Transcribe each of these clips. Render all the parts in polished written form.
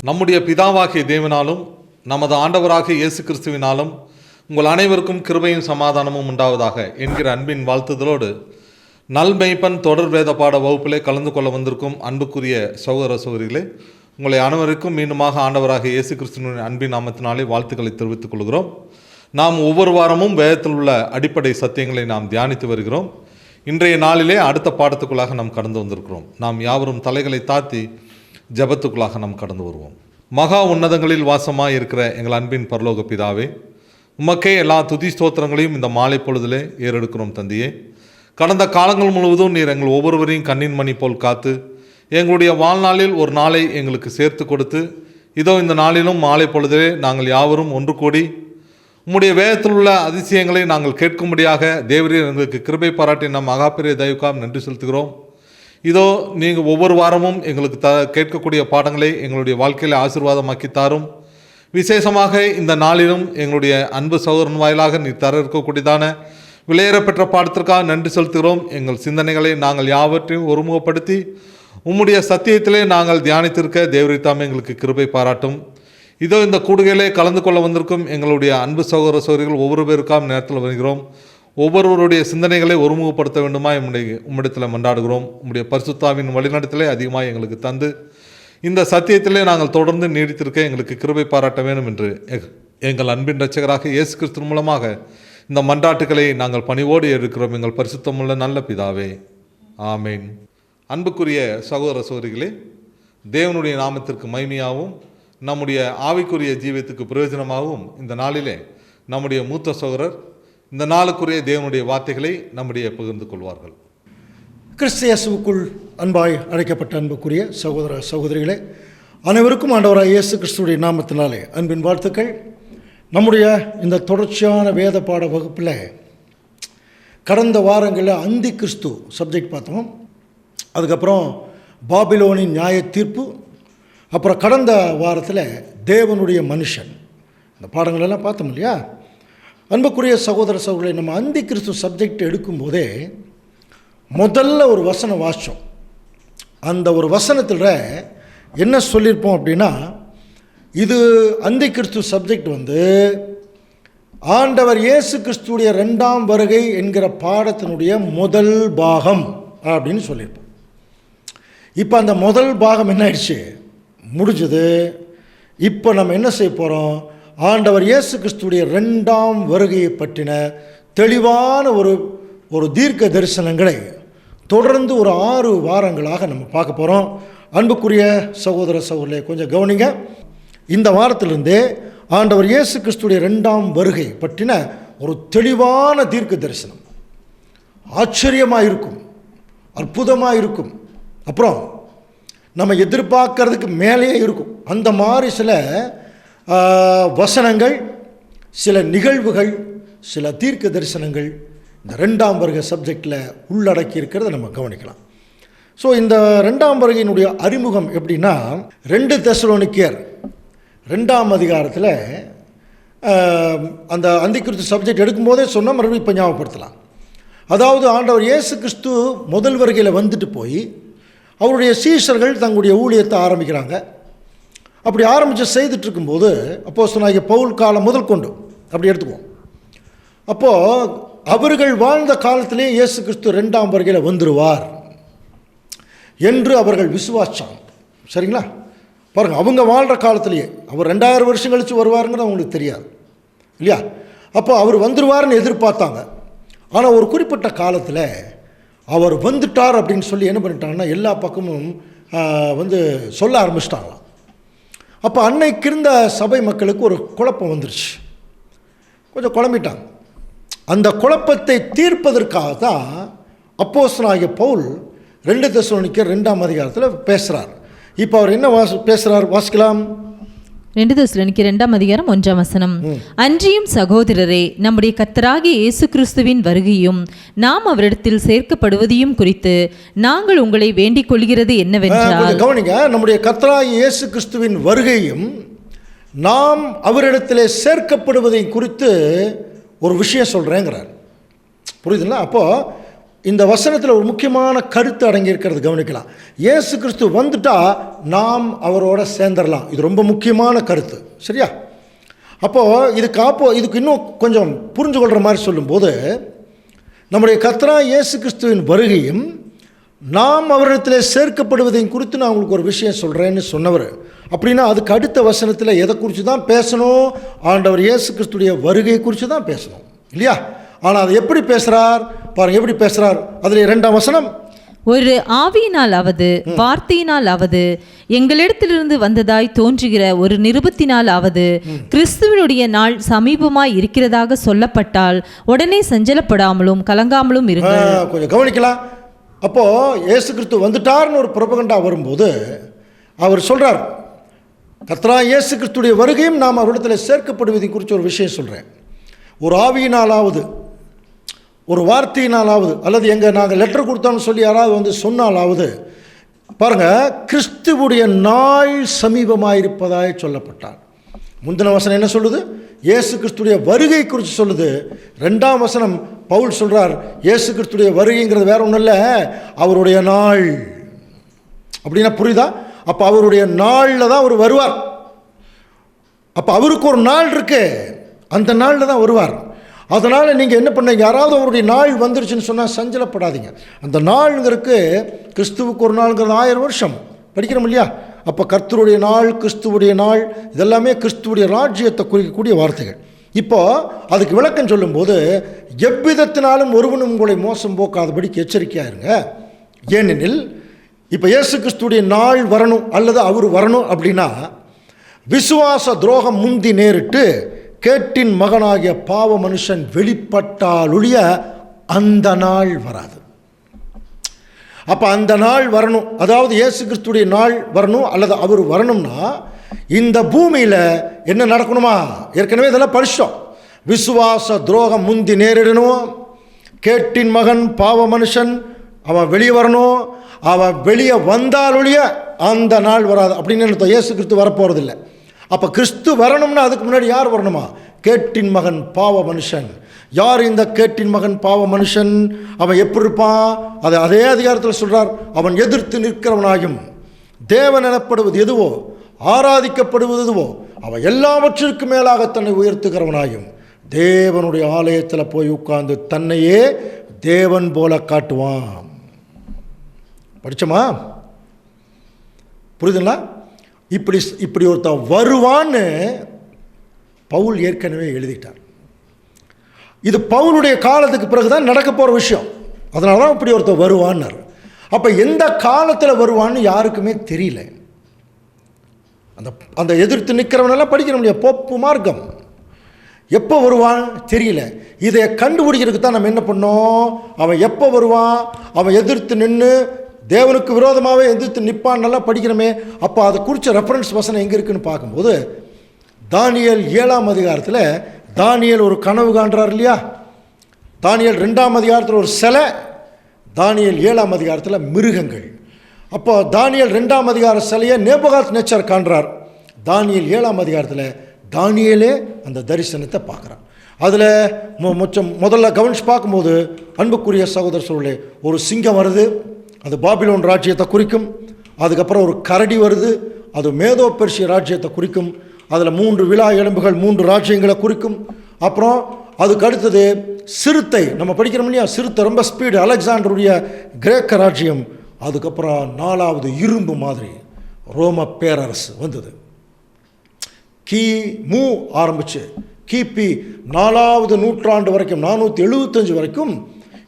நம்முடைய பிதாவாகிய தேவனாலும் நமது ஆண்டவராகிய இயேசு கிறிஸ்துவினாலும் உங்கள் அனைவருக்கும் கிருபையும் சமாதானமும் உண்டாவதாக என்கிற அன்பின் வாழ்த்துதலோடு நல்மெய்ப்பன் தொடர் வேத பாட வகுப்பிலே கலந்து கொள்ள வந்திருக்கும் அன்புக்குரிய சகோதர சகோதரிகளே, உங்களை அனைவருக்கும் மீண்டுமாக ஆண்டவராகிய இயேசு கிறிஸ்துவின் அன்பின் நாமத்தினாலே வாழ்த்துக்களை தெரிவித்துக் கொள்கிறோம். நாம் ஒவ்வொரு வாரமும் வேதத்தில் உள்ள அடிப்படை சத்தியங்களை நாம் தியானித்து வருகிறோம். இன்றைய நாளிலே அடுத்த பாடத்துக்குள்ளாக நாம் கடந்து வந்திருக்கிறோம். நாம் யாவரும் தலைகளை தாழ்த்தி ஜெபத்துக்குள்ளாக நாம் கடந்து வருவோம். மகா உன்னதங்களில் வாசமாக இருக்கிற எங்கள் அன்பின் பரலோக பிதாவே, உமக்கே எல்லா துதி ஸ்தோத்திரங்களையும் இந்த மாலை பொழுதிலே ஏறெடுக்கிறோம் தந்தையே. கடந்த காலங்கள் முழுவதும் நீர் எங்கள் ஒவ்வொருவரையும் கண்ணின் மணி போல் காத்து எங்களுடைய வாழ்நாளில் ஒரு நாளை எங்களுக்கு சேர்த்து கொடுத்து, இதோ இந்த நாளிலும் மாலை பொழுதிலே நாங்கள் யாவரும் ஒன்று கூடி உம்முடைய வேதத்தில் உள்ள அதிசயங்களை நாங்கள் கேட்கும்படியாக தேவரீர் எங்களுக்கு கிருபை பாராட்டி நம் மகாபெரிய தயவுக்காக நன்றி செலுத்துகிறோம். இதோ நீங்கள் ஒவ்வொரு வாரமும் எங்களுக்கு கேட்கக்கூடிய பாடங்களை எங்களுடைய வாழ்க்கையில் ஆசீர்வாதமாக்கி தாரும். விசேஷமாக இந்த நாளிலும் எங்களுடைய அன்பு சகோதரன் வாயிலாக நீ தர இருக்கக்கூடியதான விலையேறப்பெற்ற பாடத்திற்காக நன்றி செலுத்துகிறோம். எங்கள் சிந்தனைகளை நாங்கள் யாவற்றையும் ஒருமுகப்படுத்தி உம்முடைய சத்தியத்திலே நாங்கள் தியானித்திருக்க தேவரீர் தாமே எங்களுக்கு கிருபை பாராட்டும். இதோ இந்த கூடுகையிலே கலந்து கொள்ள வந்திருக்கும் எங்களுடைய அன்பு சகோதர சகோதரிகள் ஒவ்வொரு பேருக்காம் நேரத்தில் வருகிறோம். ஒவ்வொருவருடைய சிந்தனைகளை ஒருமுகப்படுத்த வேண்டுமா உம்மிடத்தில் மன்றாடுகிறோம். உம்முடைய பரிசுத்தாவின் வழிநடத்திலே அதிகமாக எங்களுக்கு தந்து இந்த சத்தியத்திலே நாங்கள் தொடர்ந்து நீடித்திருக்க எங்களுக்கு கிருபை பாராட்ட வேண்டும் என்று எங்கள் அன்பின் இரட்சகராக இயேசு கிறிஸ்து மூலமாக இந்த மன்றாட்டுக்களை நாங்கள் பணிவோடு இருக்கிறோம். எங்கள் பரிசுத்தமுள்ள நல்ல பிதாவே, ஆமேன். அன்புக்குரிய சகோதர சகோதரிகளே, தேவனுடைய நாமத்திற்கு மகிமையாகவும் நம்முடைய ஆவிக்குரிய ஜீவியத்துக்கு பிரயோஜனமாகவும் இந்த நாளிலே நம்முடைய மூத்த சகோதரர் இந்த நாளுக்குரிய தேவனுடைய வார்த்தைகளை நம்முடைய பகிர்ந்து கொள்வார்கள். கிறிஸ்து இயேசுவுக்குள் அன்பாய் அழைக்கப்பட்ட அன்புக்குரிய சகோதர சகோதரிகளே, அனைவருக்கும் ஆண்டவராக இயேசு கிறிஸ்துடைய நாமத்தினாலே அன்பின் வாழ்த்துக்கள். நம்முடைய இந்த தொடர்ச்சியான வேத பாட வகுப்பில் கடந்த வாரங்களில் அந்தி கிறிஸ்து சப்ஜெக்ட் பார்த்தோம். அதுக்கப்புறம் பாபிலோனின் நியாய தீர்ப்பு, அப்புறம் கடந்த வாரத்தில் தேவனுடைய மனுஷன், இந்த பாடங்களெல்லாம் பார்த்தோம் இல்லையா? அன்புக்குரிய சகோதர சகோதரி, நம்ம அந்தி கிறிஸ்து சப்ஜெக்ட் எடுக்கும்போதே முதல்ல ஒரு வசனம் வாசித்தோம். அந்த ஒரு வசனத்தில் என்ன சொல்லியிருப்போம் அப்படின்னா, இது அந்தி கிறிஸ்து சப்ஜெக்ட் ஆண்டவர் இயேசு கிறிஸ்துடைய 2ஆம் வருகை என்கிற பாடத்தினுடைய முதல் பாகம் அப்படின்னு சொல்லியிருப்போம். இப்போ அந்த முதல் பாகம் என்ன ஆயிடுச்சு, முடிஞ்சது. இப்போ நம்ம என்ன செய்ய போகிறோம், ஆண்டவர் இயேசு கிறிஸ்துடைய 2ஆம் வருகையை பற்றின தெளிவான ஒரு தீர்க்க தரிசனங்களை தொடர்ந்து ஒரு 6 வாரங்களாக நம்ம பார்க்க போகிறோம். அன்புக்குரிய சகோதர சகோதரிகளே, கொஞ்சம் கவனிங்க. இந்த வாரத்திலிருந்தே ஆண்டவர் இயேசு கிறிஸ்துடைய 2ஆம் வருகை பற்றின ஒரு தெளிவான தீர்க்க தரிசனம் ஆச்சரியமாக இருக்கும், அற்புதமாக இருக்கும், அப்புறம் நம்ம எதிர்பார்க்கறதுக்கு மேலேயே இருக்கும். அந்த மாதிரி சில வசனங்கள், சில நிகழ்வுகள், சில தீர்க்க தரிசனங்கள் இந்த 2ஆம் வருகை சப்ஜெக்டில் உள்ளடக்கி இருக்கிறத நம்ம கவனிக்கலாம். ஸோ இந்த 2ஆம் வருகையினுடைய அறிமுகம் எப்படின்னா, 2 தெசலோனிக்கேயர் 2ஆம் அதிகாரத்தில் அந்த அந்திகிறிஸ்து சப்ஜெக்ட் எடுக்கும்போதே சொன்ன மறுபடியும் இப்போ ஞாபகப்படுத்தலாம். அதாவது ஆண்டவர் இயேசு கிறிஸ்து முதல் வருகையில் வந்துட்டு போய் அவருடைய சீஷர்கள் தங்களுடைய ஊழியத்தை ஆரம்பிக்கிறாங்க. அப்படி ஆரம்பித்து செய்துட்டு இருக்கும்போது அப்போஸ்தலனாகிய பவுல் காலம் முதல் கொண்டு அப்படி எடுத்துக்குவோம். அப்போது அவர்கள் வாழ்ந்த காலத்திலே இயேசு கிறிஸ்து 2ஆம் வருகையில் வந்துடுவார் என்று அவர்கள் விசுவாசாங்க. சரிங்களா? பாருங்கள், அவங்க வாழ்கிற காலத்திலேயே அவர் 2000 வருஷம் கழித்து வருவாருங்கிறது அவங்களுக்கு தெரியாது இல்லையா? அப்போ அவர் வந்துடுவார்னு எதிர்பார்த்தாங்க. ஆனால் ஒரு குறிப்பிட்ட காலத்தில் அவர் வந்துட்டார் அப்படின்னு சொல்லி என்ன பண்ணிட்டாங்கன்னா, எல்லா பக்கமும் சொல்ல ஆரம்பிச்சிட்டாங்களாம். அப்போ அன்னைக்கு இருந்த சபை மக்களுக்கு ஒரு குழப்பம் வந்துருச்சு, கொஞ்சம் குழம்பிட்டாங்க. அந்த குழப்பத்தை தீர்ப்பதற்காக தான் அப்போஸ்தலனாகிய பவுல் 2 தெசலோனிக்கேயர் 2ஆம் அதிகாரத்தில் பேசுகிறார். இப்போ அவர் என்ன பேசுகிறார் வாசிக்கலாம். 2 தெசலோனிக்கேயர் 2ஆம் அதிகாரம் 1ஆம் வசனம். அன்றியும் சகோதரரே, நம்முடைய கர்த்தராகிய இயேசு கிறிஸ்துவின் வருகையும் நாம் அவரிடத்தில் சேர்க்கப்படுவதையும் குறித்து நாங்கள் உங்களை வேண்டிக் கொள்கிறது என்னவென்றால், கவனிங்க, நம்முடைய கர்த்தராகிய இயேசு கிறிஸ்துவின் வருகையும் நாம் அவரிடத்தில் சேர்க்கப்படுவதை குறித்து ஒரு விஷயம் சொல்கிறேங்கிறார். புரியுதுங்களா? அப்போது இந்த வசனத்தில் ஒரு முக்கியமான கருத்து அடங்கியிருக்கிறது கவனிக்கலாம். இயேசு கிறிஸ்து வந்துட்டா நாம் அவரோட சேர்ந்துடலாம். இது ரொம்ப முக்கியமான கருத்து, சரியா? அப்போது இதுக்கு இன்னும் கொஞ்சம் புரிஞ்சு கொள்கிற மாதிரி சொல்லும்போது, நம்முடைய கர்த்தராகிய இயேசு கிறிஸ்துவின் வருகையும் நாம் அவரிடத்தில் சேர்க்கப்படுவதையும் குறித்து நான் உங்களுக்கு ஒரு விஷயம் சொல்கிறேன்னு சொன்னவர். அப்படின்னா அதுக்கு அடுத்த வசனத்தில் எதை குறித்து தான் பேசணும்? ஆண்டவர் இயேசு கிறிஸ்துடைய வருகை குறித்து தான் பேசணும், இல்லையா? ஆனால் அது எப்படி பேசுகிறார் பாருங்க, எப்படி பேசுகிறார். அதில் 2ஆம் வசனம், ஒரு ஆவியினாலாவது வார்த்தையினாலாவது எங்களிடத்திலிருந்து வந்ததாய் தோன்றுகிற ஒரு நிருபத்தினாலாவது கிறிஸ்துவனுடைய நாள் சமீபமாய் இருக்கிறதாக சொல்லப்பட்டால் உடனே சஞ்சலப்படாமலும் கலங்காமலும் இருங்க. கொஞ்சம் கவனிக்கலாம். அப்போது இயேசு கிறிஸ்து வந்துட்டார்னு ஒரு புரபகண்டா வரும்போது அவர் சொல்கிறார், கர்த்தராகிய இயேசு கிறிஸ்துடைய வருகையும் நாம் அவரிடத்தில் சேர்க்கப்படுவதை குறித்து ஒரு விஷயம் சொல்கிறேன். ஒரு ஆவியினாலாவது ஒரு வார்த்தையினாலாவது அல்லது நாங்கள் லெட்டர் கொடுத்தோம்னு சொல்லி யாராவது வந்து சொன்னாலாவது, பாருங்கள், கிறிஸ்துவுடைய நாள் சமீபமாயிருப்பதாய் சொல்லப்பட்டார். முந்தின வசனம் என்ன சொல்லுது? இயேசு கிறிஸ்துடைய வருகை குறித்து சொல்லுது. 2ஆம் வசனம் பவுல் சொல்கிறார், இயேசு கிறிஸ்துடைய வருகைங்கிறது வேற ஒன்றும் இல்லை, அவருடைய நாள். அப்படின்னா புரியுதா? அப்போ அவருடைய நாளில் தான் அவர் வருவார். அப்போ அவருக்கு ஒரு நாள் இருக்கு, அந்த நாளில் தான் வருவார். அதனால் நீங்கள் என்ன பண்ணீங்க, யாராவது அவருடைய நாள் வந்துருச்சுன்னு சொன்னால் சஞ்சலப்படாதீங்க. அந்த நாளுங்கிறதுக்கு கிறிஸ்துவுக்கு ஒரு நாளுங்கிறது 1000 வருஷம் படிக்கிறோம் இல்லையா? அப்போ கர்த்தருடைய நாள், கிறிஸ்துவுடைய நாள், இதெல்லாமே கிறிஸ்துவுடைய ராஜ்யத்தை குறிக்கக்கூடிய வார்த்தைகள். இப்போது அதுக்கு விளக்கம் சொல்லும்போது, எவ்விதத்தினாலும் ஒருவனும் உங்களை மோசம் போக்காதபடிக்கு எச்சரிக்கையாக இருங்க. ஏனெனில் இப்போ இயேசு கிறிஸ்துவுடைய நாள் வரணும் அல்லது அவர் வரணும் அப்படின்னா விசுவாச துரோகம் முந்தி நேரிட்டு கேட்டின் மகனாகிய பாவ மனுஷன் வெளிப்பட்டாலொழிய அந்த நாள் வராது. அப்போ அந்த நாள் வரணும், அதாவது இயேசு கிறிஸ்துடைய நாள் வரணும் அல்லது அவர் வரணும்னா இந்த பூமியில் என்ன நடக்கணுமா? ஏற்கனவே இதெல்லாம் படிச்சோம். விசுவாச துரோகம் முந்தி நேரிடணும், கேட்டின் மகன் பாவ மனுஷன் அவன் வெளியே வரணும், அவன் வெளியே வந்தாலொழிய அந்த நாள் வராது அப்படின்னு இயேசு கிறிஸ்து வரப்போகிறதில்லை. அப்போ கிறிஸ்து வரணும்னா அதுக்கு முன்னாடி யார் வரணுமா? கேட்டின் மகன் பாவ மனுஷன். யார் இந்த கேட்டின் மகன் பாவ மனுஷன்? அவன் எப்படி இருப்பான்? அதே அதிகாரத்தில் சொல்கிறார், அவன் எதிர்த்து நிற்கிறவனாயும் தேவன் எனப்படுவது எதுவோ ஆராதிக்கப்படுவது எதுவோ அவன் எல்லாவற்றிற்கும் மேலாக தன்னை உயர்த்துகிறவனாயும் தேவனுடைய ஆலயத்தில் போய் உட்கார்ந்து தன்னையே தேவன் போல காட்டுவான். படிச்சோமா? புரியுதுங்களா? இப்படி ஒருத்தன் வருவான்னு பவுல் ஏற்கனவே எழுதிட்டார். இது பவுலுடைய காலத்துக்கு பிறகுதான் நடக்க போகிற விஷயம். அதனால தான் இப்படி ஒருத்தன் வருவான்னார். அப்போ எந்த காலத்தில் வருவான்னு யாருக்குமே தெரியல. அந்த எதிர்த்து நிற்கிறவனெல்லாம் படிக்கிற முடியாது. போப்பு மார்க்கம் எப்போ வருவான் தெரியல. இதை கண்டுபிடிக்கிறதுக்கு தான் நம்ம என்ன பண்ணோம்? அவன் எப்போ வருவான், அவன் எதிர்த்து நின்று தேவனுக்கு விரோதமாகவே எதிர்த்து நிற்பான் நல்லா படிக்கிறோமே. அப்போ அதை குறித்த ரெஃபரன்ஸ் வசனம் எங்கே இருக்குன்னு பார்க்கும்போது தானியேல் 7ஆம் அதிகாரத்தில் தானியேல் ஒரு கனவு காண்றார் இல்லையா? தானியேல் 2ஆம் அதிகாரத்தில் ஒரு சிலை, தானியேல் 7ஆம் அதிகாரத்தில் மிருகங்கள். அப்போ தானியேல் 2ஆம் அதிகார சிலையை நேபுகாத் நேச்சர் காண்றார். தானியேல் 7ஆம் அதிகாரத்தில் தானியேலே அந்த தரிசனத்தை பார்க்குறான். அதில் முதல்ல கவனிச்சு பார்க்கும்போது அன்புக்குரிய சகோதர சூழலே, ஒரு சிங்கம் வருது, அது பாபிலோன் ராஜ்யத்தை குறிக்கும். அதுக்கப்புறம் ஒரு கரடி வருது, அது மேதோ பெர்ஷிய ராஜ்யத்தை குறிக்கும். அதில் 3 விலா எலும்புகள் 3 ராஜ்யங்களை குறிக்கும். அப்புறம் அதுக்கு அடுத்தது சிறுத்தை, நம்ம படிக்கிறோம் இல்லையா? சிறுத்தை ரொம்ப ஸ்பீடு, அலெக்சாண்டருடைய கிரேக்க ராஜ்யம். அதுக்கப்புறம் 4வது இரும்பு மாதிரி ரோம பேரரசு வந்தது. கிமு ஆரம்பிச்சு கிபி 4வது நூற்றாண்டு வரைக்கும் 475 வரைக்கும்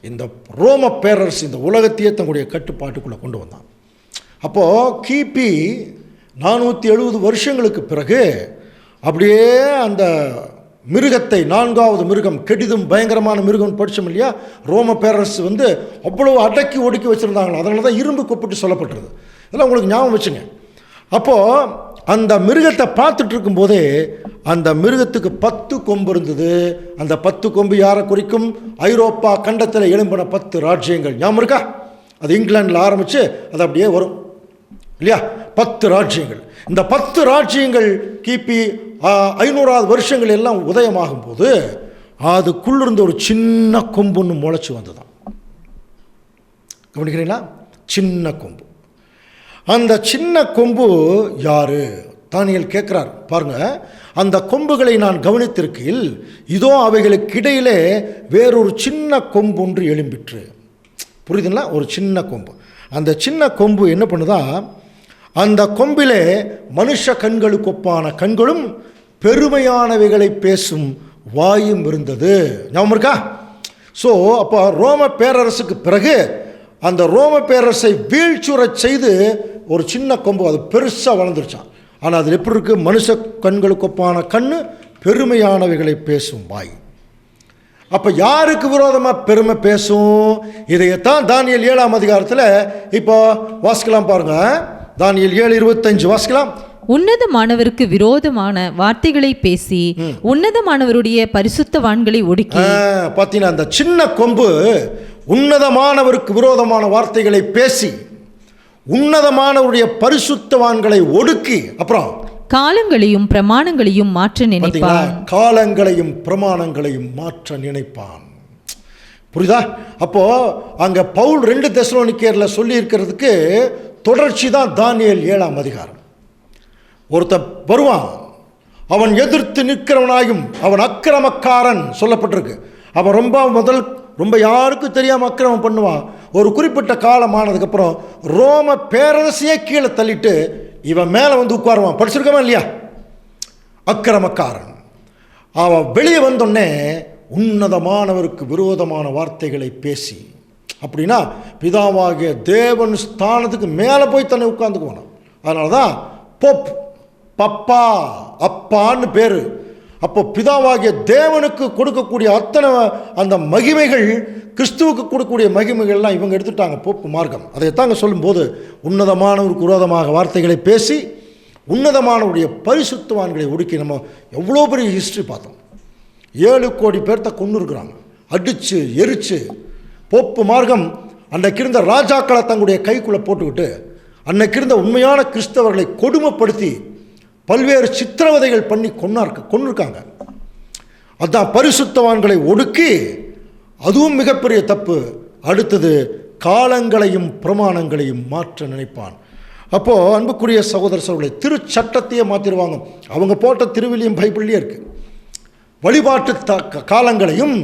இந்த ரோம பேரரசு இந்த உலகத்தையே தங்களுடைய கட்டுப்பாட்டுக்குள்ளே கொண்டு வந்தான். அப்போது கிபி 470 வருஷங்களுக்கு பிறகு அப்படியே அந்த மிருகத்தை, 4வது மிருகம், கெடிதும் பயங்கரமான மிருகம் படித்தோம் இல்லையா? ரோம பேரரசு வந்து அவ்வளோ அடக்கி ஒடுக்கி வச்சுருந்தாங்களோ, அதனால தான் இரும்பு கொப்பிட்டு சொல்லப்பட்டுருது. இதெல்லாம் உங்களுக்கு ஞாபகம் வச்சுங்க. அப்போது அந்த மிருகத்தை பார்த்துட்டு இருக்கும்போதே அந்த மிருகத்துக்கு 10 கொம்பு இருந்தது. அந்த 10 கொம்பு யாரை குறிக்கும்? ஐரோப்பா கண்டத்தில் எழும்பின 10 ராஜ்யங்கள். ஞாபகம் இருக்கா? அது இங்கிலாண்டில் ஆரம்பித்து அது அப்படியே வரும் இல்லையா? 10 ராஜ்யங்கள். இந்த 10 ராஜ்யங்கள் கிபி 500வது வருஷங்கள் எல்லாம் உதயமாகும் போது அதுக்குள்ளிருந்து ஒரு சின்ன கொம்புன்னு முளைச்சி வந்துதான். கவனிக்கிறீங்களா? சின்ன கொம்பு. அந்த சின்ன கொம்பு யாரு? தானியேல் கேட்குறார். பாருங்க, அந்த கொம்புகளை நான் கவனித்திருக்கையில் இதோ அவைகளுக்கு இடையிலே வேறொரு சின்ன கொம்பு ஒன்று எழும்பிற்று. புரியுதுங்களா? ஒரு சின்ன கொம்பு. அந்த சின்ன கொம்பு என்ன பண்ணுதா, அந்த கொம்பிலே மனுஷ கண்களுக்கு ஒப்பான கண்களும் பெருமையானவைகளை பேசும் வாயும் இருந்தது. ஞாபகம் இருக்கா? ஸோ அப்போ ரோம பேரரசுக்கு பிறகு அந்த ரோம பேரரசை வீழ்ச்சுறச் செய்து ஒரு சின்ன கொம்பு, அது பெருசாக வளர்ந்துருச்சான். ஆனால் அது எப்படி இருக்குது? மனுஷ கண்களுக்கு ஒப்பான கண்ணு, பெருமையானவைகளை பேசும் வாய். அப்போ யாருக்கு விரோதமாக பெருமை பேசும்? இதையத்தான் தானியேல் 7ஆம் அதிகாரத்தில் இப்போ வாசிக்கலாம். பாருங்க, தானியேல் 7:25 வாசிக்கலாம். உன்னதமானவருக்கு விரோதமான வார்த்தைகளை பேசி உன்னதமானவருடைய பரிசுத்தவான்களை ஒடுக்கி. பார்த்தீங்கன்னா, அந்த சின்ன கொம்பு உன்னதமானவருக்கு விரோதமான வார்த்தைகளை பேசி உன்னதமானவருடைய பரிசுத்தவான்களை ஒடுக்கி, அப்புறம் காலங்களையும் பிரமாணங்களையும் மாற்ற நினைப்பான். காலங்களையும் பிரமாணங்களையும் மாற்ற நினைப்பான். புரியுதா? அப்போ அங்க பவுல் 2 தெசலோனிக்கேயர்ல சொல்லி இருக்கிறதுக்கு தொடர்ச்சி தான் தானியேல் 7ஆம் அதிகாரம். ஒருத்தன் வருவான், அவன் எதிர்த்து நிற்கிறவனாயும் அவன் அக்கிரமக்காரன் சொல்லப்பட்டிருக்கு. அவன் ரொம்ப யாருக்கும் தெரியாமல் அக்கிரமம் பண்ணுவான். ஒரு குறிப்பிட்ட காலம் ஆனதுக்கப்புறம் ரோம பேரரசையே கீழே தள்ளிட்டு இவன் மேலே வந்து உட்காருவான். படிச்சிருக்கமா இல்லையா? அக்கிரமக்காரன். அவன் வெளியே வந்தோடனே உன்னதமானவருக்கு விரோதமான வார்த்தைகளை பேசி, அப்படின்னா பிதாவாகிய தேவன் ஸ்தானத்துக்கு மேலே போய் தன்னை உட்கார்ந்துக்குவான். அதனால தான் போப், பப்பா, அப்பான்னு பேர். அப்போ பிதாவாகிய தேவனுக்கு கொடுக்கக்கூடிய அத்தனை அந்த மகிமைகள், கிறிஸ்துவுக்கு கொடுக்கக்கூடிய மகிமைகள்லாம் இவங்க எடுத்துட்டாங்க, போப்பு மார்க்கம். அதைத்தாங்க சொல்லும்போது உன்னதமானவருக்கு விரோதமாக வார்த்தைகளை பேசி உன்னதமானவருடைய பரிசுத்தவான்களை ஒடுக்கி. நம்ம எவ்வளோ பெரிய ஹிஸ்ட்ரி பார்த்தோம். 7 கோடி பேர்த்த கொண்டு இருக்கிறாங்க, அடித்து எரித்து. போப்பு மார்க்கம் அன்றைக்கு இருந்த ராஜாக்களை தங்களுடைய கைக்குள்ளே போட்டுக்கிட்டு அன்னைக்கு இருந்த உண்மையான கிறிஸ்தவர்களை கொடுமைப்படுத்தி பல்வேறு சித்திரவதைகள் பண்ணி கொண்டிருக்காங்க. அதுதான் பரிசுத்தவான்களை ஒடுக்கி. அதுவும் மிகப்பெரிய தப்பு. அடுத்தது காலங்களையும் பிரமாணங்களையும் மாற்ற நினைப்பான். அப்போது அன்புக்குரிய சகோதர சகோதரர்களை, திருச்சட்டத்தையே மாற்றிடுவாங்க. அவங்க போட்ட திருவிலியம் பைபிள்லேயே இருக்குது. வழிபாட்டு காலங்களையும்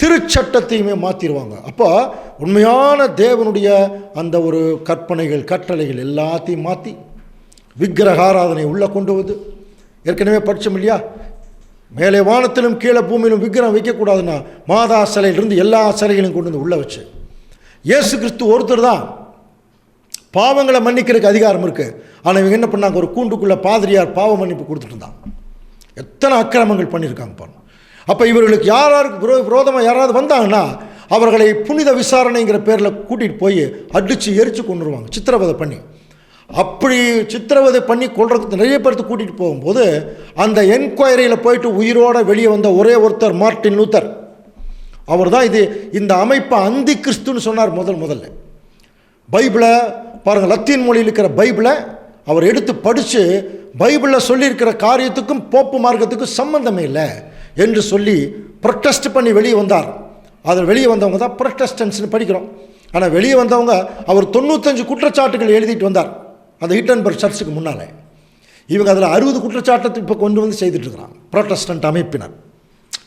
திருச்சட்டத்தையுமே மாற்றிடுவாங்க. அப்போ உண்மையான தேவனுடைய அந்த ஒரு கற்பனைகள், கட்டளைகள் எல்லாத்தையும் மாற்றி விக்கிரக ஆராதனை உள்ளே கொண்டு வந்து, ஏற்கனவே படித்தோம் இல்லையா? மேலே வானத்திலும் கீழே பூமியிலும் விக்கிரகம் வைக்கக்கூடாதுன்னா மாதா சிலையிலிருந்து எல்லா சிலைகளையும் கொண்டு வந்து உள்ளே வச்சு, இயேசு கிறிஸ்து ஒருத்தர் தான் பாவங்களை மன்னிக்கிறதுக்கு அதிகாரம் இருக்குது. ஆனால் இவங்க என்ன பண்ணாங்க? ஒரு கூண்டுக்குள்ளே பாதிரியார் பாவ மன்னிப்பு கொடுத்துட்டு இருந்தாங்க. எத்தனை அக்கிரமங்கள் பண்ணியிருக்காங்க பாருங்க. அப்போ இவர்களுக்கு யாருக்கு விரோதமாக யாராவது வந்தாங்கன்னா அவர்களை புனித விசாரணைங்கிற பேரில் கூட்டிகிட்டு போய் அடித்து எரித்து கொண்டுருவாங்க, சித்திரவதை பண்ணி. அப்படி சித்திரவதை பண்ணி கொள்றதுக்கு நிறைய பேர்த்து கூட்டிகிட்டு போகும்போது அந்த என்கொயரியில் போயிட்டு உயிரோடு வெளியே வந்த ஒரே ஒருத்தர் மார்ட்டின் லூத்தர். அவர் தான் இந்த அமைப்பை அந்தி கிறிஸ்துன்னு சொன்னார் முதல்ல. பைபிளை பாருங்கள், லத்தீன் மொழியில் இருக்கிற பைபிளை அவர் எடுத்து படித்து பைபிளில் சொல்லியிருக்கிற காரியத்துக்கும் போப்பு மார்க்கத்துக்கும் சம்பந்தமே இல்லை என்று சொல்லி ப்ரொட்டஸ்ட் பண்ணி வெளியே வந்தார். அதில் வெளியே வந்தவங்க தான் ப்ரொட்டஸ்டன்ஸ்னு படிக்கிறோம். ஆனால் வெளியே வந்தவங்க அவர் 95 குற்றச்சாட்டுகள் எழுதிட்டு வந்தார் அந்த ஹிட்டன்பர்க் சர்ச்சுக்கு முன்னால். இவங்க அதில் 60 குற்றச்சாட்டத்தை இப்போ கொண்டு வந்து செய்துட்ருக்கிறாங்க ப்ரொட்டஸ்டன்ட் அமைப்பினர்.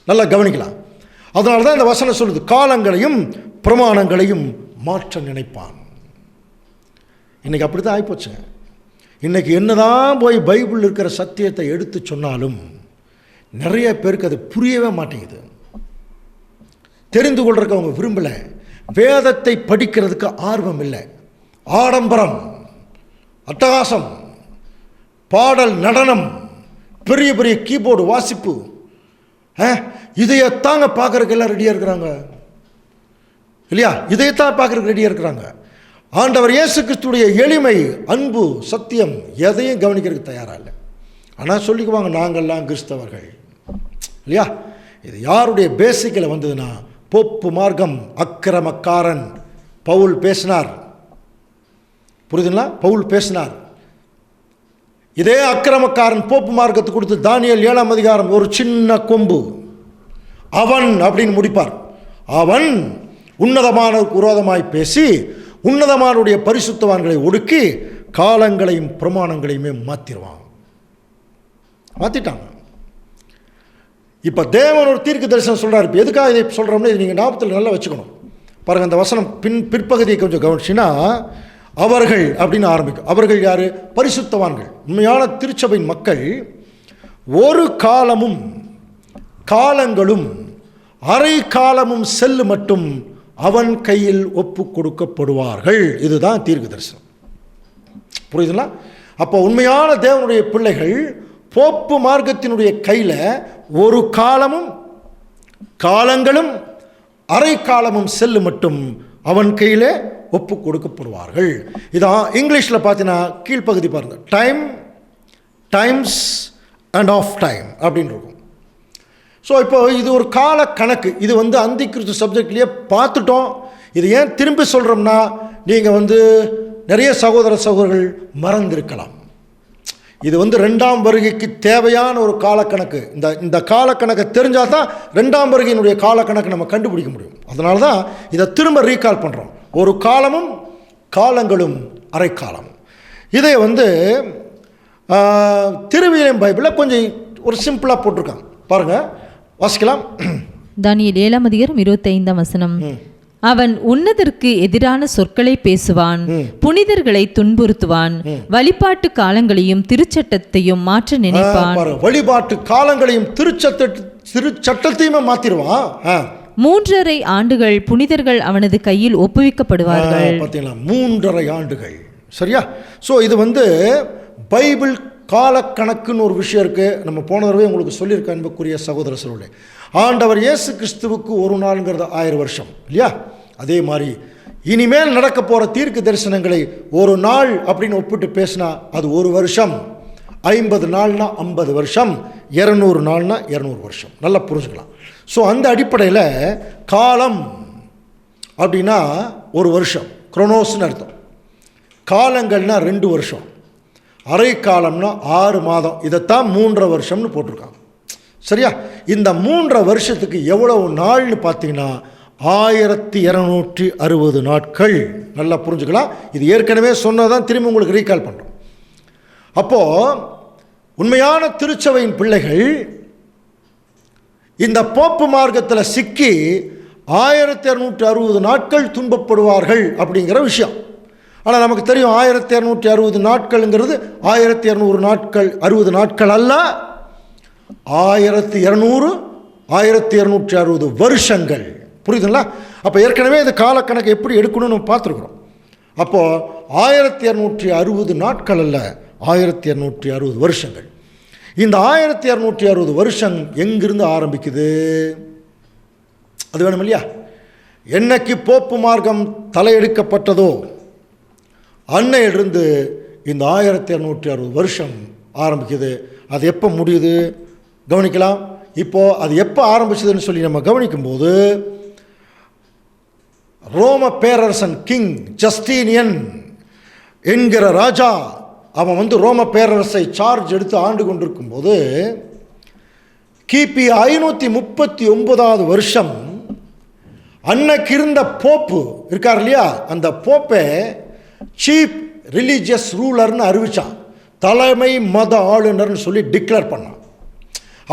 நல்லா கவனிக்கலாம். அதனால தான் இந்த வசனம் சொல்லுது, காலங்களையும் பிரமாணங்களையும் மாற்ற நினைப்பான். இன்றைக்கி அப்படி தான் ஆகிப்போச்சுங்க. இன்றைக்கி என்னதான் போய் பைபிள் இருக்கிற சத்தியத்தை எடுத்து சொன்னாலும் நிறைய பேருக்கு அது புரியவே மாட்டேங்குது. தெரிந்து கொள்றதுக்கு அவங்க விரும்பலை. வேதத்தை படிக்கிறதுக்கு ஆர்வம் இல்லை. ஆடம்பரம், அட்டகாசம், பாடல், நடனம், பெரிய பெரிய கீபோர்டு வாசிப்பு, இதையத்தாங்க பார்க்குறதுக்கு எல்லாம் ரெடியாக இருக்கிறாங்க இல்லையா? இதையத்தான் பார்க்குறதுக்கு ரெடியாக இருக்கிறாங்க. ஆண்டவர் இயேசு கிறிஸ்துடைய எளிமை, அன்பு, சத்தியம் எதையும் கவனிக்கிறதுக்கு தயாராக இல்லை. ஆனால் சொல்லிக்குவாங்க நாங்கள்லாம் கிறிஸ்தவர்கள் இல்லையா? இது யாருடைய பேசிக்கில் வந்ததுன்னா போப்பு மார்க்கம், அக்கிரமக்காரன். பவுல் பேசினார், புரியுதுங்களா? பவுல் பேசினார். இதே அக்கிரமக்காரன் போப்பு மார்க்கத்தை கொடுத்து தானியேல் 7ஆம் அதிகாரம் ஒரு சின்ன கொம்பு அவன் அப்படின்னு முடிப்பார். அவன் உன்னதமானவருக்கு விரோதமாய் பேசி உன்னதமானுடைய பரிசுத்தவான்களை ஒடுக்கி காலங்களையும் பிரமாணங்களையுமே மாற்றிட்டாங்க. இப்போ தேவன் ஒரு தீர்க்க தரிசனம் சொல்கிறார். இப்போ எதுக்காக இதை சொல்கிறோம்னா, இது நீங்கள் ஞாபகத்தில் நல்லா வச்சுக்கணும். பாருங்கள், அந்த வசனம் பிற்பகுதியை கொஞ்சம் கவனிச்சின்னா, அவர்கள் அப்படின்னு ஆரம்பிக்கும். அவர்கள் யார்? பரிசுத்தவான்கள், உண்மையான திருச்சபையின் மக்கள். ஒரு காலமும் காலங்களும் அரை காலமும் செல்லு மட்டும் அவன் கையில் ஒப்பு கொடுக்கப்படுவார்கள். இதுதான் தீர்க்க தரிசனம். புரியுதுங்களா? அப்போ உண்மையான தேவனுடைய பிள்ளைகள் போப்பு மார்க்கத்தினுடைய கையில் ஒரு காலமும் காலங்களும் அரை காலமும் செல்லு மட்டும் அவன் கையில் ஒப்பு கொடுக்கப்படுவார்கள். இதான் இங்கிலீஷில் பார்த்தீங்கன்னா கீழ்ப்பகுதி பாருங்கள், time, times and half time அப்படின்னு இருக்கும். ஸோ இப்போ இது ஒரு கால கணக்கு. இது அந்தி கிறிஸ்து சப்ஜெக்ட்லேயே பார்த்துட்டோம். இது ஏன் திரும்பி சொல்கிறோம்னா, நீங்கள் நிறைய சகோதரர்கள் மறந்திருக்கலாம். இது 2ஆம் வருகைக்கு தேவையான ஒரு காலக்கணக்கு. இந்த காலக்கணக்கை தெரிஞ்சால் தான் 2ஆம் வருகையினுடைய காலக்கணக்கு நம்ம கண்டுபிடிக்க முடியும். அதனால தான் இதை திரும்ப ரீகால் பண்ணுறோம். ஒரு காலமும் காலங்களும் அரை காலமும். இதை திருவிழியம் பைபிளில் கொஞ்சம் ஒரு சிம்பிளாக போட்டிருக்காங்க. பாருங்கள், வாசிக்கலாம். தானியேல் 7ஆம் அதிகாரம் 25ஆம் வசனம். அவன் உன்னதற்கு எதிரான சொற்களை பேசுவான், புனிதர்களை துன்புறுத்துவான், வழிபாட்டு காலங்களையும் திருச்சட்டத்தையும் மாற்ற நினைப்பான். வழிபாட்டு காலங்களையும் திருச்சட்டத்தையுமே மாத்திடுவான். 3½ ஆண்டுகள் புனிதர்கள் அவனது கையில் ஒப்புவிக்கப்படுவார்கள். பார்த்தீங்களா, 3½ ஆண்டுகள். சரியா? ஸோ இது பைபிள் காலக்கணக்குன்னு ஒரு விஷயம் இருக்குது. நம்ம போன தடவை உங்களுக்கு சொல்லியிருக்க அன்புக்குரிய சகோதர சகோதரர்களே, ஆண்டவர் இயேசு கிறிஸ்துவுக்கு ஒரு நாளுங்கிறது 1000 வருஷம் இல்லையா? அதே மாதிரி இனிமேல் நடக்க போகிற தீர்க்க தரிசனங்களை ஒரு நாள் அப்படின்னு ஒப்பிட்டு பேசினா அது ஒரு வருஷம், 50 நாள்னா 50 வருஷம், 200 நாள்னா 200 வருஷம். நல்லா புரிஞ்சுக்கலாம். ஸோ அந்த அடிப்படையில் காலம் அப்படின்னா ஒரு வருஷம், குரோனோஸ்னு அர்த்தம். காலங்கள்னா 2 வருஷம், அரை காலம்னா 6 மாதம். இதைத்தான் 3½ வருஷம்னு போட்டிருக்காங்க. சரியா? இந்த 3½ வருஷத்துக்கு எவ்வளவு நாள்னு பார்த்தீங்கன்னா 1260 நாட்கள். நல்லா புரிஞ்சுக்கலாம். இது ஏற்கனவே சொன்னதான் திரும்பி உங்களுக்கு ரீகால் பண்ணுறோம். அப்போது உண்மையான திருச்சபையின் பிள்ளைகள் இந்த போப்பு மார்க்கத்தில் சிக்கி 1260 நாட்கள் துன்பப்படுவார்கள் அப்படிங்கிற விஷயம். ஆனால் நமக்கு தெரியும் 1260 நாட்கள்ங்கிறது 1200 நாட்கள், 60 நாட்கள் அல்ல, 1260 வருஷங்கள். புரியுதுங்களா? அப்போ ஏற்கனவே இந்த காலக்கணக்கு எப்படி எடுக்கணும்னு நம்ம பார்த்துருக்குறோம். அப்போது 1260 நாட்கள் அல்ல, 1260 வருஷங்கள். இந்த 1260 வருஷம் எங்கிருந்து ஆரம்பிக்குது? அது வேணும் இல்லையா? என்னைக்கு போப்பு மார்க்கம் தலையெடுக்கப்பட்டதோ அன்னையிலிருந்து இந்த 1260 வருஷம் ஆரம்பிக்குது. அது எப்போ முடியுது கவனிக்கலாம். இப்போது அது எப்போ ஆரம்பிச்சதுன்னு சொல்லி நம்ம கவனிக்கும்போது, ரோம பேரரசன் கிங் ஜஸ்டீனியன் என்கிற ராஜா அவன் ரோம பேரரசை சார்ஜ் எடுத்து ஆண்டு கொண்டிருக்கும்போது கிபி 539வது வருஷம் அன்னைக்கு இருந்த போப்பு இருக்கார் இல்லையா, அந்த போப்பை சீஃப் ரிலீஜியஸ் ரூலர்னு அறிவித்தான். தலைமை மத ஆளுநர்னு சொல்லி டிக்ளேர் பண்ணான்.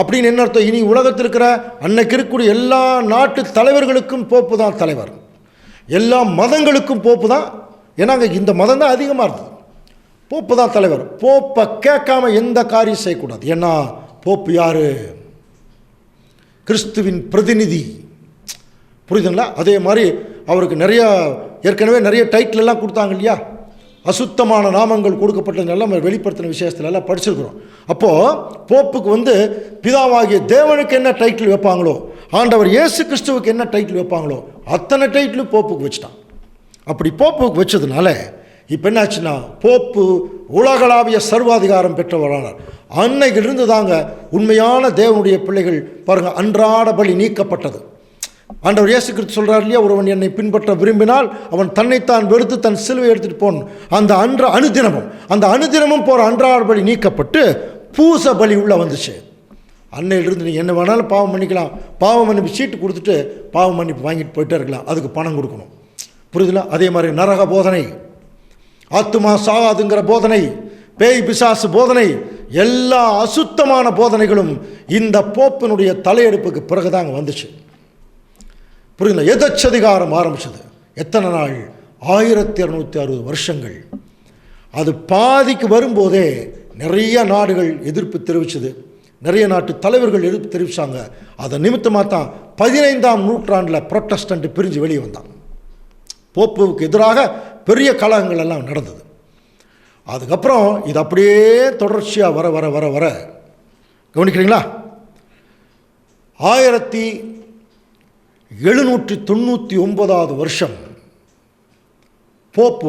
அப்படின்னு என்ன அர்த்தம்? இனி உலகத்தில் இருக்கிற அன்னைக்கு இருக்கக்கூடிய எல்லா நாட்டு தலைவர்களுக்கும் போப்பு தான் தலைவர், எல்லா மதங்களுக்கும் போப்பு தான். ஏன்னா இந்த மதம் தான் அதிகமாக இருந்தது, போப்பு தான் தலைவர். போப்பை கேட்காம எந்த காரியம் செய்யக்கூடாது. ஏன்னா போப்பு யாரு? கிறிஸ்துவின் பிரதிநிதி. புரியுதுங்களா? அதே மாதிரி அவருக்கு ஏற்கனவே நிறைய டைட்டில் எல்லாம் கொடுத்தாங்க இல்லையா? அசுத்தமான நாமங்கள் கொடுக்கப்பட்டதுனால நம்ம வெளிப்படுத்தின விஷயத்துல எல்லாம் படிச்சிருக்கிறோம். அப்போது போப்புக்கு பிதாவாகிய தேவனுக்கு என்ன டைட்டில் வைப்பாங்களோ, ஆண்டவர் இயேசு கிறிஸ்துவுக்கு என்ன டைட்டில் வைப்பாங்களோ அத்தனை டைட்டிலும் போப்புக்கு வச்சுட்டான். அப்படி போப்புக்கு வச்சதுனால இப்போ என்னாச்சுன்னா, போப்பு உலகளாவிய சர்வாதிகாரம் பெற்றவரானார். அன்னைக்கிலிருந்து தாங்க உண்மையான தேவனுடைய பிள்ளைகள் பாருங்கள் அன்றாட பலி நீக்கப்பட்டது. ஆண்டவர் இயேசு கிறிஸ்து சொல்கிறார் இல்லையா, ஒருவன் என்னை பின்பற்ற விரும்பினால் அவன் தன்னைத்தான் வெறுத்து தன் சிலுவை எடுத்துகிட்டு போகணும். அந்த அனுதினமும் போகிற அன்றாட பலி நீக்கப்பட்டு பூச பலி உள்ளே வந்துச்சு. அன்னையிலிருந்து நீ என்ன வேணாலும் பாவம் பண்ணிக்கலாம், பாவ மன்னிப்பு சீட்டு கொடுத்துட்டு பாவ மன்னிப்பு வாங்கிட்டு போயிட்டே இருக்கலாம், அதுக்கு பணம் கொடுக்கணும். புரியுதுல? அதே மாதிரி நரக போதனை, ஆத்துமா சாகாதுங்கிற போதனை, பேய் பிசாசு போதனை, எல்லா அசுத்தமான போதனைகளும் இந்த போப்பினுடைய தலையெடுப்புக்கு பிறகுதாங்க வந்துச்சு. புரியுதுல? எதச்சதிகாரம் ஆரம்பிச்சது. எத்தனை நாள்? 1260 வருஷங்கள். அது பாதிக்கு வரும்போதே நிறைய நாடுகள் எதிர்ப்பு தெரிவிச்சது, நிறைய நாட்டு தலைவர்கள் எதிர்ப்பு தெரிவித்தாங்க. அதை நிமித்தமாக தான் 15ஆம் நூற்றாண்டில் புரொட்டஸ்டன்ட் பிரிஞ்சு வெளியே வந்தாங்க. போப்புக்கு எதிராக பெரிய கலகங்கள் எல்லாம் நடந்தது. அதுக்கப்புறம் இது அப்படியே தொடர்ச்சியாக வர வர வர வர கவனிக்கிறீங்களா, 1799 வருஷம் போப்பு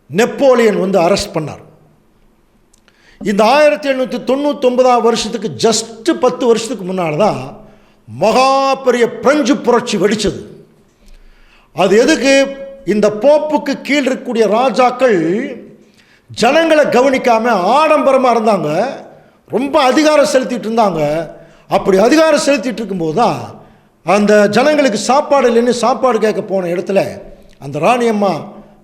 நெப்போலியன் அரெஸ்ட் பண்ணார். இந்த 1799 வருஷத்துக்கு ஜஸ்ட் 10 வருஷத்துக்கு முன்னால் தான் மகா பெரிய பிரெஞ்சு புரட்சி வெடிச்சது. அது எதுக்கு? இந்த போப்புக்கு கீழ் இருக்கக்கூடிய ராஜாக்கள் ஜனங்களை கவனிக்காம ஆடம்பரமாக இருந்தாங்க, ரொம்ப அதிகாரம் செலுத்திட்டு இருந்தாங்க. அப்படி அதிகாரம் செலுத்திட்டு இருக்கும்போது தான் அந்த ஜனங்களுக்கு சாப்பாடு இல்லைன்னு சாப்பாடு கேட்க போன இடத்துல அந்த ராணியம்மா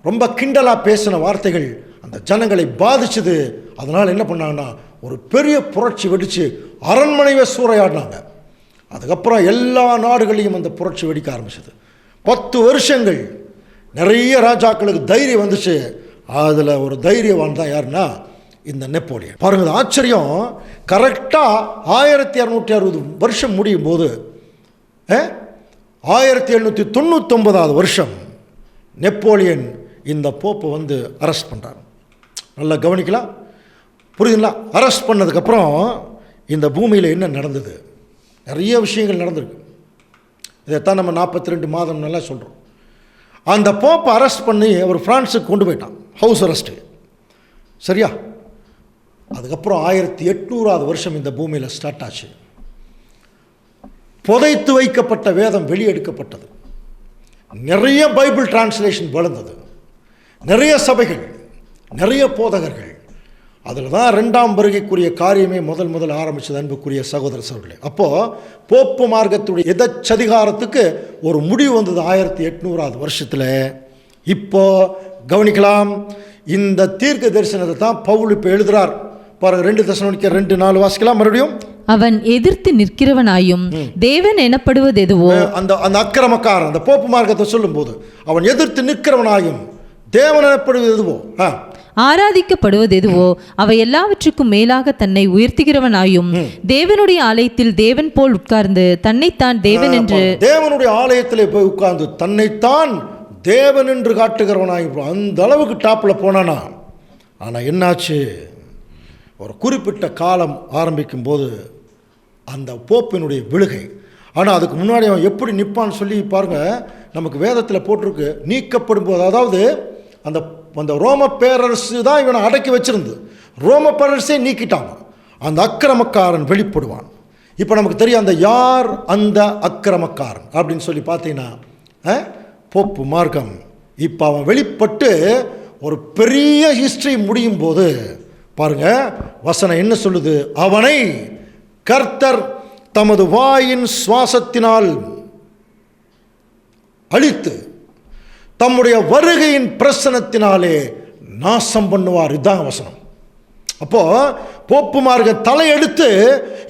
ரொம்ப கிண்டலாக பேசின வார்த்தைகள் அந்த ஜனங்களை பாதிச்சது. அதனால் என்ன பண்ணாங்கன்னா ஒரு பெரிய புரட்சி வெடித்து அரண்மனையை சூறையாடினாங்க. அதுக்கப்புறம் எல்லா நாடுகளையும் அந்த புரட்சி வெடிக்க ஆரம்பிச்சது. 10 வருஷங்கள் நிறைய ராஜாக்களுக்கு தைரியம் வந்துச்சு. அதில் ஒரு தைரியவான் தான் யாருன்னா இந்த நெப்போலியன். பாருங்கள், ஆச்சரியம். கரெக்டாக 1260 வருஷம் முடியும் போது 1799 வருஷம் நெப்போலியன் இந்த போப்பை அரெஸ்ட் பண்ணுறார். நல்லா கவனிக்கலாம், புரியுதுங்களா? அரெஸ்ட் பண்ணதுக்கப்புறம் இந்த பூமியில் என்ன நடந்தது? நிறைய விஷயங்கள் நடந்திருக்கு. இதைத்தான் நம்ம 42 மாதம் நல்லா சொல்கிறோம். அந்த போப்பை அரெஸ்ட் பண்ணி அவர் பிரான்ஸுக்கு கொண்டு போயிட்டான், ஹவுஸ் அரெஸ்ட்டு. சரியா? அதுக்கப்புறம் 1800 வருஷம் இந்த பூமியில் ஸ்டார்ட் ஆச்சு. புதைத்து வைக்கப்பட்ட வேதம் வெளியெடுக்கப்பட்டது. நிறைய பைபிள் டிரான்ஸ்லேஷன் வளர்ந்தது. நிறைய சபைகள், நிறைய போதகர்கள். அதில் தான் 2ஆம் வருகைக்குரிய காரியமே முதல் ஆரம்பித்தது அன்புக்குரிய சகோதர சகோதரர்களே. அப்போது போப்பு மார்க்கத்துடைய எதச்சதிகாரத்துக்கு ஒரு முடிவு வந்தது 1800 வருஷத்தில். இப்போ கவனிக்கலாம், இந்த தீர்க்க தரிசனத்தை தான் பவுல் இப்போ எழுதுகிறார். பாருங்க, 2 தெசலோனிக்கர் 2:4 வாசிக்கலாம் மறுபடியும். அவன் எதிர்த்து நிற்கிறவனாயும் தேவன் எனப்படுவது எதுவோ, அந்த அக்கிரமக்காரன் அந்த போப்பு மார்க்கத்தை சொல்லும் போது அவன் எதிர்த்து நிற்கிறவனாயும் தேவன் எனப்படுவது எதுவோ, ஆராதிக்கப்படுவது எதுவோ, அவை எல்லாவற்றுக்கும் மேலாக தன்னை உயர்த்துகிறவனாயும் தேவனுடைய ஆலயத்தில் தேவன் போல் உட்கார்ந்து தன்னைத்தான் தேவன் என்று, தேவனுடைய ஆலயத்தில் போய் உட்கார்ந்து தன்னைத்தான் தேவன் என்று காட்டுகிறவனாயும் அந்த அளவுக்கு டாப்பில் போனானா. ஆனால் என்னாச்சு? ஒரு குறிப்பிட்ட காலம் ஆரம்பிக்கும் போது அந்த போப்பினுடைய விழுகை. ஆனால் அதுக்கு முன்னாடி அவன் எப்படி நிற்பான்னு சொல்லி பாருங்கள், நமக்கு வேதத்தில் போட்டிருக்கு. நீக்கப்படும் போது, அதாவது அந்த அந்த ரோம பேரரசு தான் இவனை அடக்கி வச்சிருந்து, ரோம பேரரசே நீக்கிட்டாங்க. அந்த அக்கிரமக்காரன் வெளிப்படுவான். இப்போ நமக்கு தெரியும் அந்த யார் அந்த அக்கிரமக்காரன் அப்படின்னு சொல்லி பார்த்தீங்கன்னா போப்பு மார்க்கம். இப்போ அவன் வெளிப்பட்டு ஒரு பெரிய ஹிஸ்டரி முடியும் போது பாருங்க, வசனம் என்ன சொல்லுது? அவனை கர்த்தர் தமது வாயின் சுவாசத்தினால் அழித்து தம்முடைய வருகையின் பிரசனத்தினாலே நாசம் பண்ணுவார். இதுதான் வசனம். அப்போ போப்பு மார்க்க தலையெடுத்து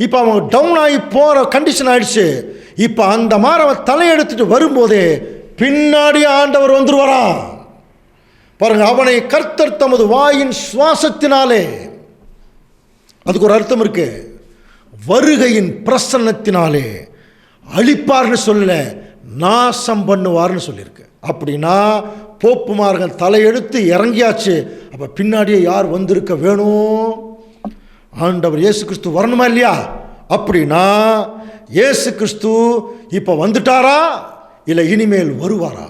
இப்போ அவன் டவுன் ஆகி போகிற கண்டிஷன் ஆயிடுச்சு. இப்போ அந்த மாதிரி அவன் தலையெடுத்துட்டு வரும்போதே பின்னாடி ஆண்டவர் வந்துருவாராம். பாருங்க, அவனை கர்த்தர் தமது வாயின் சுவாசத்தினாலே, அதுக்கு ஒரு அர்த்தம் இருக்கு, வருகையின் பிரசன்னத்தினாலே அழிப்பார்னு சொல்லல, நாசம் பண்ணுவார்னு சொல்லியிருக்கு. அப்படின்னா போப்பு மார்க்கம் தலையெடுத்து இறங்கியாச்சு. அப்போ பின்னாடியே யார் வந்திருக்க வேணும்? ஆண்டவர் இயேசு கிறிஸ்து வரணுமா இல்லையா? அப்படின்னா இயேசு கிறிஸ்து இப்போ வந்துட்டாரா இல்லை இனிமேல் வருவாரா?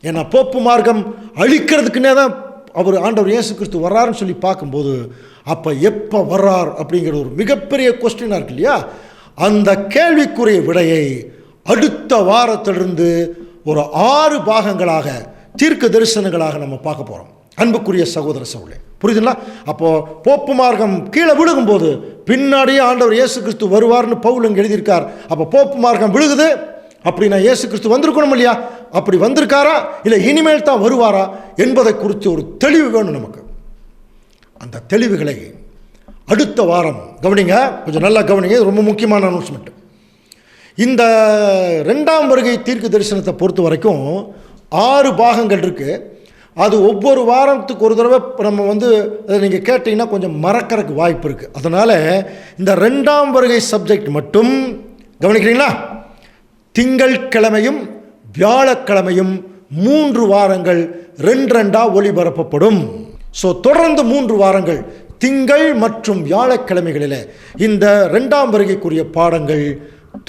ஏன்னா போப்பு மார்க்கம் அழிக்கிறதுக்குன்னே தான் அவர் ஆண்டவர் இயேசு கிறிஸ்து வர்றாருன்னு சொல்லி பார்க்கும்போது, அப்போ எப்போ வர்றார் அப்படிங்கிற ஒரு மிகப்பெரிய கொஸ்டினாக இருக்கு இல்லையா? அந்த கேள்விக்குரிய விடையை அடுத்த வாரத்திலிருந்து ஒரு 6 பாகங்களாக தீர்க்க தரிசனங்களாக நம்ம பார்க்க போகிறோம். அன்புக்குரிய சகோதர சகோதரர்களே, புரியுதுங்களா? அப்போது போப்பு மார்க்கம் கீழே விழுகும்போது பின்னாடியே ஆண்டவர் இயேசு கிறிஸ்து வருவார்னு பவுல் இங்கே எழுதியிருக்கார். அப்போ போப்பு மார்க்கம் விழுகுது அப்படின்னா இயேசு கிறிஸ்து வந்திருக்கணும் இல்லையா? அப்படி வந்திருக்காரா இல்லை இனிமேல் தான் வருவாரா என்பதை குறித்து ஒரு தெளிவு வேணும் நமக்கு. அந்த தெளிவுகளை அடுத்த வாரம் கவனிங்க, கொஞ்சம் நல்லா கவனிங்க, இது ரொம்ப முக்கியமான அனௌன்ஸ்மெண்ட். இந்த 2ஆம் வருகை தீர்க்க தரிசனத்தை பொறுத்த வரைக்கும் 6 பாகங்கள் இருக்குது. அது ஒவ்வொரு வாரத்துக்கு ஒரு தடவை நம்ம அதை நீங்கள் கேட்டிங்கன்னா கொஞ்சம் மறக்கறதுக்கு வாய்ப்பு இருக்குது. அதனால் இந்த 2ஆம் வருகை சப்ஜெக்ட் மட்டும் கவனிக்கிறீங்களா? திங்கட்கிழமையும் வியாழக்கிழமையும் 3 வாரங்கள் 2 ஒளிபரப்பப்படும். ஸோ தொடர்ந்து 3 வாரங்கள் திங்கள் மற்றும் வியாழக்கிழமைகளில் இந்த 2ஆம் வருகைக்குரிய பாடங்கள்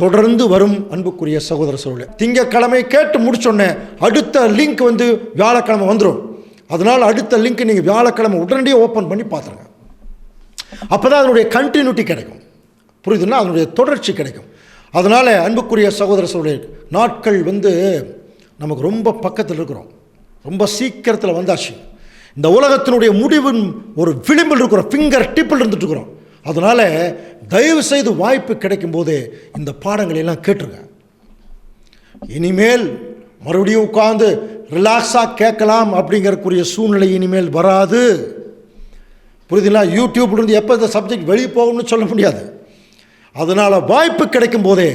தொடர்ந்து வரும். அன்புக்குரிய சகோதர சகோதரர்களே, திங்கட்கிழமை கேட்டு முடிச்சோன்னே அடுத்த லிங்க் வியாழக்கிழமை வந்துடும். அதனால் அடுத்த லிங்க் நீங்கள் வியாழக்கிழமை உடனடியாக ஓப்பன் பண்ணி பார்த்துருங்க. அப்போ தான் அதனுடைய கண்டினியூட்டி கிடைக்கும். புரியுதுன்னா, அதனுடைய தொடர்ச்சி கிடைக்கும். அதனால் அன்புக்குரிய சகோதர சகோதரர்களே, நாட்கள் நமக்கு ரொம்ப பக்கத்தில் இருக்கிறோம், ரொம்ப சீக்கிரத்தில் வந்தாச்சு. இந்த உலகத்தினுடைய முடிவின் ஒரு விளிம்பில் இருக்கிறோம், ஃபிங்கர் டிப்பில் இருந்துட்டு இருக்கிறோம். அதனால் தயவு செய்து வாய்ப்பு கிடைக்கும் போதே இந்த பாடங்களை எல்லாம் கேட்டுருங்க. இனிமேல் மறுபடியும் உட்கார்ந்து ரிலாக்ஸாக கேட்கலாம் அப்படிங்கிறக்குரிய சூழ்நிலை இனிமேல் வராது. புரியுதுங்களா? யூடியூப்லேருந்து எப்போ இந்த சப்ஜெக்ட் வெளியே போகும்னு சொல்ல முடியாது. அதனால் வாய்ப்பு கிடைக்கும் போதே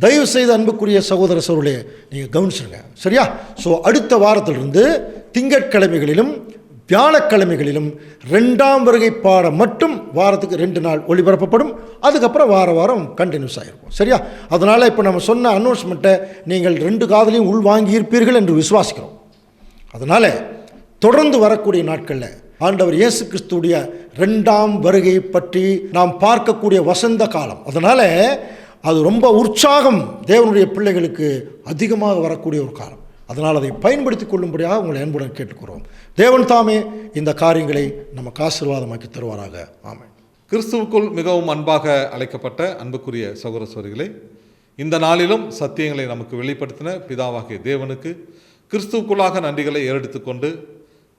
தயவு செய்து அன்புக்குரிய சகோதர சகோதரர்களே நீங்கள் கவனிச்சிருங்க, சரியா? ஸோ அடுத்த வாரத்திலிருந்து திங்கட்கிழமைகளிலும் வியாழக்கிழமைகளிலும் 2ஆம் வருகை பாடம் மட்டும் வாரத்துக்கு 2 நாள் ஒளிபரப்பப்படும். அதுக்கப்புறம் வாரம் கண்டினியூஸ் ஆகிருக்கும், சரியா? அதனால் இப்போ நம்ம சொன்ன அனௌன்ஸ்மெண்ட்டை நீங்கள் 2 காதலையும் உள்வாங்கியிருப்பீர்கள் என்று விசுவாசிக்கிறோம். அதனால் தொடர்ந்து வரக்கூடிய நாட்களில் ஆண்டவர் இயேசு கிறிஸ்துடைய 2ஆம் வருகை பற்றி நாம் பார்க்கக்கூடிய வசந்த காலம். அதனால் அது ரொம்ப உற்சாகம் தேவனுடைய பிள்ளைகளுக்கு அதிகமாக வரக்கூடிய ஒரு காலம். அதனால் அதை பயன்படுத்தி கொள்ளும்படியாக உங்களை அன்புடன் கேட்டுக்கிறோம். தேவன் தாமே இந்த காரியங்களை நமக்கு ஆசீர்வாதமாக்கி தருவாராக. ஆமென். கிறிஸ்துவுக்குள் மிகவும் அன்பாக அழைக்கப்பட்ட அன்புக்குரிய சகோதர சகோதரிகளே, இந்த நாளிலும் சத்தியங்களை நமக்கு வெளிப்படுத்தின பிதாவாகிய தேவனுக்கு கிறிஸ்துவுக்குள்ளாக நன்றிகளை ஏறெடுத்துக்கொண்டு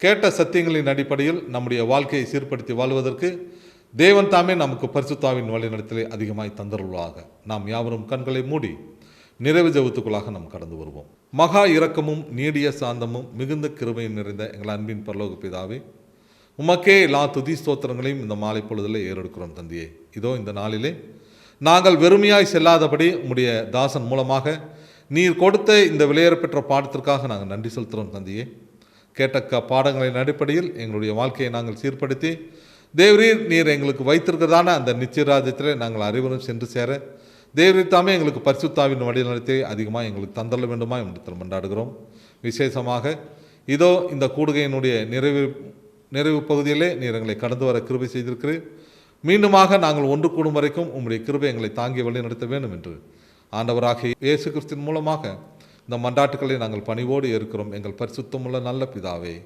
கேட்ட சத்தியங்களின் அடிப்படையில் நம்முடைய வாழ்க்கையை சீர்படுத்தி வாழ்வதற்கு தேவன் தாமே நமக்கு பரிசுத்தாவின் வழிநடத்தலை அதிகமாய் தந்தருள்ளாக. நாம் யாவரும் கண்களை மூடி நிறைவு ஜெபத்துக்குள்ளாக நாம் கடந்து வருவோம். மகா இரக்கமும் நீடிய சாந்தமும் மிகுந்த கிருபையும் நிறைந்த எங்கள் அன்பின் பரலோக பிதாவே, உமக்கே எல்லா துதி ஸ்தோத்திரங்களையும் இந்த மாலை பொழுதில் ஏறெடுக்கிறோம் தந்தையே. இதோ இந்த நாளிலே நாங்கள் வெறுமையாய் செல்லாதபடி உம்முடைய தாசன் மூலமாக நீர் கொடுத்த இந்த விலையேறப்பெற்ற பாடத்திற்காக நாங்கள் நன்றி செலுத்துகிறோம் தந்தையே. கேட்ட பாடங்களின் அடிப்படையில் எங்களுடைய வாழ்க்கையை நாங்கள் சீர்படுத்தி தேவரீர் நீர் எங்களுக்கு வைத்திருக்கிறதான அந்த நிச்சயராஜ்யத்தில் நாங்கள் அனைவரும் சென்று சேர தேவரீர் தாமே எங்களுக்கு பரிசுத்தாவின் வழிநடத்தி அதிகமாக எங்களுக்கு தந்தள்ள வேண்டுமா என்று கொண்டாடுகிறோம். விசேஷமாக இதோ இந்த கூடுகையினுடைய நிறைவு பகுதியிலே நீர் எங்களை கடந்து வர கிருபை செய்திருக்கிறீர். மீண்டுமாக நாங்கள் ஒன்று கூடும் வரைக்கும் உம்முடைய கிருபை எங்களை தாங்கி வழி நடத்த வேண்டும் என்று ஆண்டவராகிய இயேசு கிறிஸ்துவின் மூலமாக இந்த மன்றாட்டுக்களை நாங்கள் பணிவோடு இருக்கிறோம். எங்கள் பரிசுத்தமுள்ள நல்ல பிதாவே.